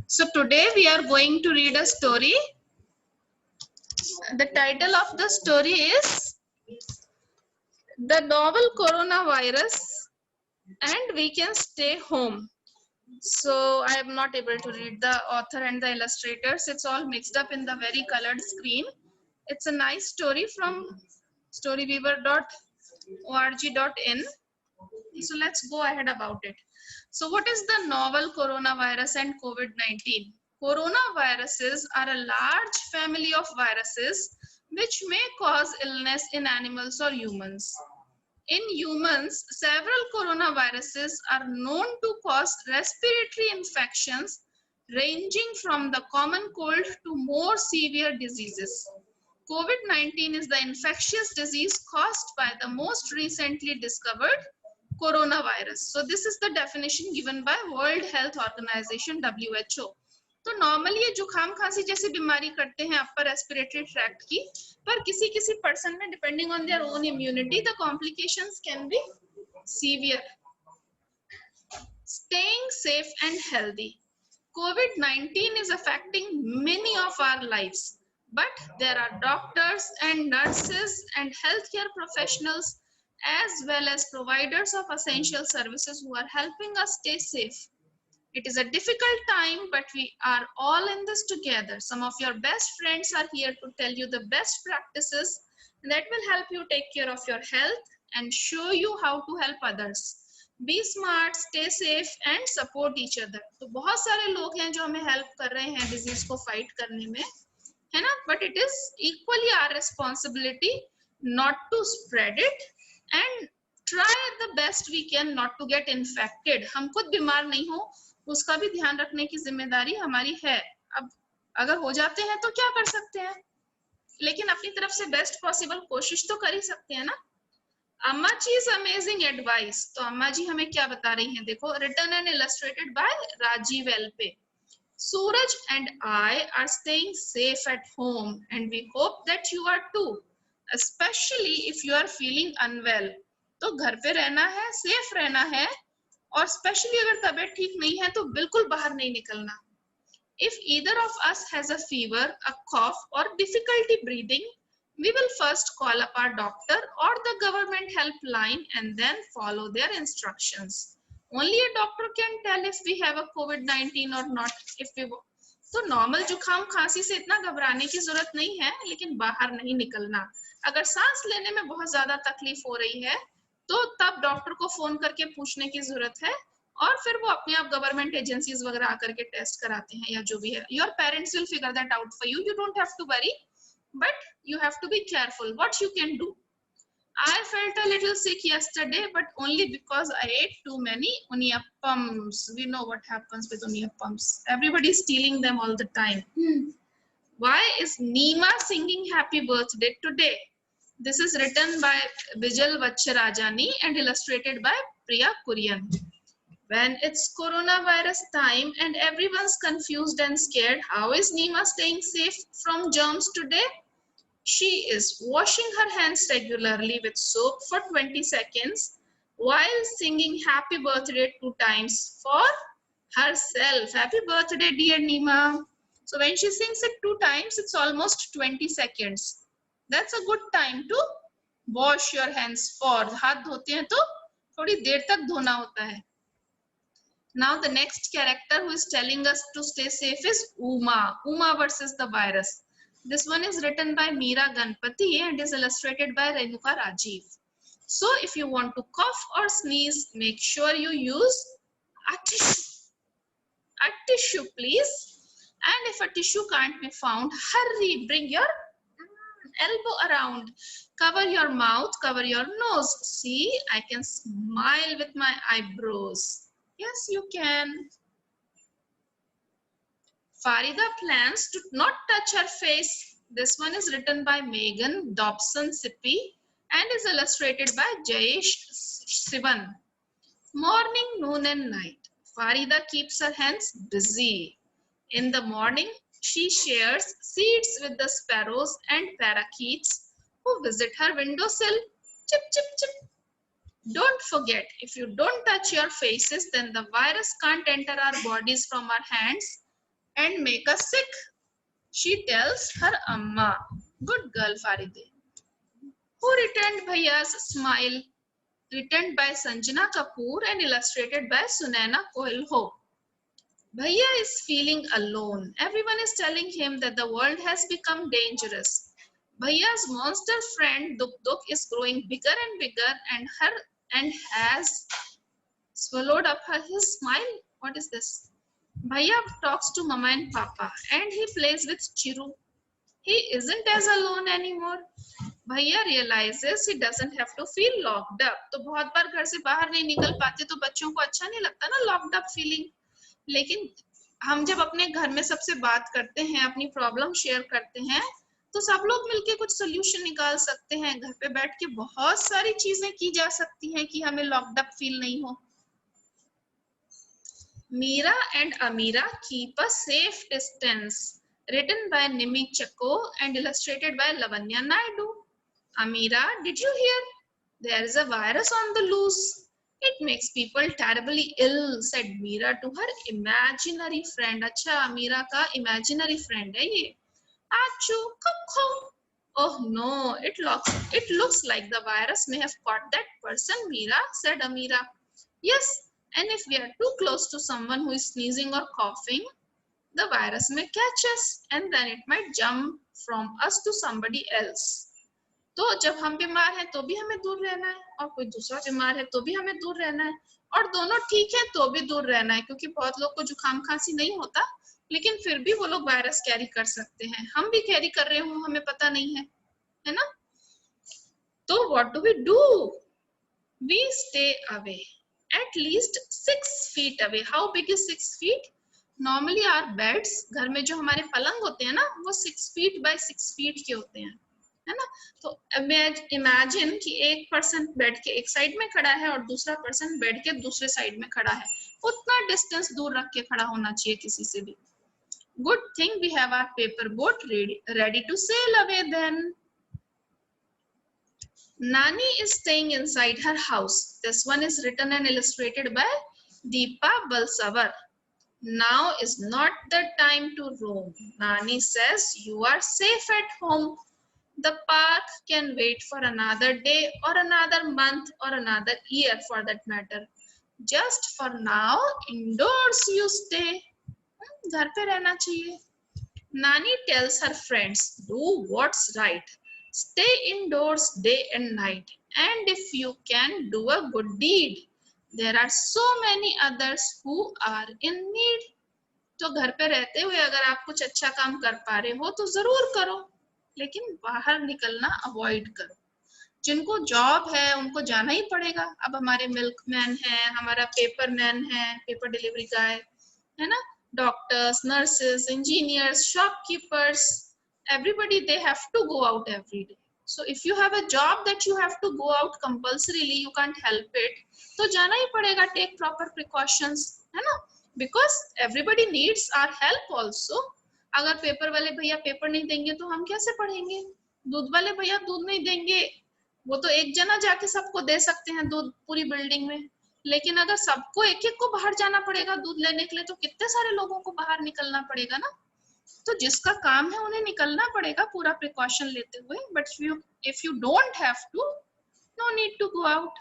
So today we are going to read a story. The title of the story is The Novel Coronavirus and We Can Stay Home. So I am not able to read the author and the illustrators. It's all mixed up in the very colored screen. It's a nice story from storyweaver.org.in. So let's go ahead about it. So what is the novel coronavirus and COVID-19? Coronaviruses are a large family of viruses which may cause illness in animals or humans. In humans, several coronaviruses are known to cause respiratory infections ranging from the common cold to more severe diseases. COVID-19 is the infectious disease caused by the most recently discovered coronavirus. So this is the definition given by World Health Organization WHO. तो normally ये जुकाम खांसी जैसी बीमारी करते हैं upper respiratory tract की, पर किसी किसी पर्सन में depending on their own immunity the complications can be severe. Staying safe and healthy. COVID-19 is affecting many of our lives, but there are doctors and nurses and healthcare professionals as well as providers of essential services who are helping us stay safe. It is a difficult time, but we are all in this together. Some of your best friends are here to tell you the best practices that will help you take care of your health and show you how to help others. Be smart, stay safe and support each other. तो बहुत सारे लोग हैं जो हमें help कर रहे हैं डिजीज को फाइट करने में, है ना? But it is equally our responsibility not to spread it and try the best we can not to get infected. हम खुद बीमार नहीं हो उसका भी ध्यान रखने की जिम्मेदारी हमारी है. अब अगर हो जाते हैं तो क्या कर सकते हैं, लेकिन अपनी तरफ से बेस्ट पॉसिबल कोशिश तो कर ही सकते हैं ना. अम्मा जी इज अमेजिंग एडवाइस. तो अम्मा जी हमें क्या बता रही हैं, देखो. Written and illustrated by Rajiv एलपे. Suraj and I are staying safe at home and we hope that you are too, especially if you are feeling unwell. तो घर पे रहना है, सेफ रहना है, और स्पेशली अगर तबीयत ठीक नहीं है तो बिल्कुल बाहर नहीं निकलना. If either of us has a fever, a cough or difficulty breathing, we will first call up our doctor or the government helpline and then follow their instructions. Only a doctor can tell if we have a COVID-19 or not. If we तो normal जुकाम खांसी से इतना घबराने की जरूरत नहीं है, लेकिन बाहर नहीं निकलना. अगर सांस लेने में बहुत ज्यादा तकलीफ हो रही है तो तब डॉक्टर को फोन करके पूछने की जरूरत है, और फिर वो अपने आप गवर्नमेंट एजेंसीज वगैरह आकर के टेस्ट कराते हैं या जो भी है. Your parents will figure that out for you. You don't have to worry, but you have to be careful. What you can do? I felt a little sick yesterday, but only because I ate too many uniappams. We know what happens with uniappams. Everybody is stealing them all the time. Why is Neema singing happy birthday today? This is written by Vijal Vachirajani and illustrated by Priya Kurian. When it's coronavirus time and everyone's confused and scared, how is Neema staying safe from germs today? She is washing her hands regularly with soap for 20 seconds while singing happy birthday 2 times for herself. Happy birthday, dear Neema. So when she sings it 2 times, it's almost 20 seconds. That's a good time to wash your hands for. हाथ धोते हैं तो थोड़ी देर तक धोना होता है. Now the next character who is telling us to stay safe is Uma. Uma versus the virus. This one is written by Meera Ganpati and is illustrated by Renuka Rajiv. So if you want to cough or sneeze, make sure you use a tissue please. And if a tissue can't be found, hurry, bring your elbow around. Cover your mouth, cover your nose. See, I can smile with my eyebrows. Yes, you can. Farida plans to not touch her face. This one is written by Megan Dobson Sippy and is illustrated by Jayesh Sivan. Morning, noon and night. Farida keeps her hands busy. In the morning, she shares seeds with the sparrows and parakeets who visit her windowsill. Chip, chip, chip. Don't forget, if you don't touch your faces, then the virus can't enter our bodies from our hands and make us sick. She tells her amma. Good girl, Faride. Who returned Bhaiya's smile? Written by Sanjana Kapoor and illustrated by Sunaina Koilho. Bhaiya is feeling alone. Everyone is telling him that the world has become dangerous. Bhaiya's monster friend Duk Duk is growing bigger and bigger and has swallowed up his smile. What is this? Bhaiya talks to Mama and Papa and he plays with Chiru. He isn't as alone anymore. भैया realizes he doesn't have to feel locked up. तो बहुत बार घर से बाहर नहीं निकल पाते तो बच्चों को अच्छा नहीं लगता ना locked up feeling. लेकिन हम जब अपने घर में सबसे बात करते हैं, अपनी प्रॉब्लम शेयर करते हैं, तो सब लोग मिलके कुछ सोल्यूशन निकाल सकते हैं. घर पे बैठ के बहुत सारी चीजें की जा सकती हैं कि हमें लॉक्ड अप फील नहीं हो. Meera and Ameera keep a safe distance. Written by Nimi Chakko and illustrated by Lavanya Naidu. Ameera, did you hear? There is a virus on the loose. It makes people terribly ill, said Meera to her imaginary friend. अच्छा, Ameera का imaginary friend है ये. Achoo, kakho. Oh no, it looks like the virus may have caught that person, Meera, said Ameera. Yes, and if we are too close to someone who is sneezing or coughing, the virus may catch us and then it might jump from us to somebody else. तो जब हम बीमार हैं तो भी हमें दूर रहना है और कोई दूसरा बीमार है तो भी हमें दूर रहना है और दोनों ठीक है तो भी दूर रहना है क्योंकि बहुत लोग को जुकाम खांसी नहीं होता लेकिन फिर भी वो लोग वायरस कैरी कर सकते हैं. हम भी कैरी कर रहे हो हमें पता नहीं है ना. तो what do we do? We stay away at least 6 feet away. How big is 6 feet? Normally our beds, घर में जो हमारे पलंग होते हैं ना वो 6 feet by 6 feet के होते हैं, है ना. तो इमेजिन कि एक पर्सन बेड के एक साइड में खड़ा है और दूसरा पर्सन बेड के दूसरे साइड में खड़ा है. उतना डिस्टेंस दूर रख के खड़ा होना चाहिए किसी से भी. Good thing we have our paper boat ready to sail away then. Nani is staying inside her house. This one is written and illustrated by Deepa Balsavar. Now is not the time to roam. Nani says you are safe at home. The park can wait for another day or another month or another year for that matter. Just for now, indoors you stay. घर पे रहना चाहिए. Nani tells her friends, do what's right. Stay indoors day and night. And if you can, do a good deed. There are so many others who are in need. तो घर पे रहते हुए अगर आप कुछ अच्छा काम कर पा रहे हो तो जरूर करो लेकिन बाहर निकलना अवॉइड करो. जिनको जॉब है उनको जाना ही पड़ेगा. अब हमारे मिल्कमैन है, हमारा पेपर मैन है, पेपर डिलीवरी गाय है ना, doctors, nurses, engineers, shopkeepers, everybody they have to go out every day. So if you have a job that you have to go out compulsorily, you can't help it, तो जाना ही पड़ेगा. take proper precautions, है ना, because everybody needs our help also. अगर paper वाले भैया paper नहीं देंगे तो हम कैसे पढ़ेंगे? दूध वाले भैया दूध नहीं देंगे, वो तो एक जना जाके सबको दे सकते हैं दूध पूरी बिल्डिंग में. लेकिन अगर सबको एक एक को बाहर जाना पड़ेगा दूध लेने के लिए तो कितने सारे लोगों को बाहर निकलना पड़ेगा ना. तो जिसका काम है उन्हें निकलना पड़ेगा पूरा प्रिकॉशन लेते हुए. But if you don't have to, no need to go out.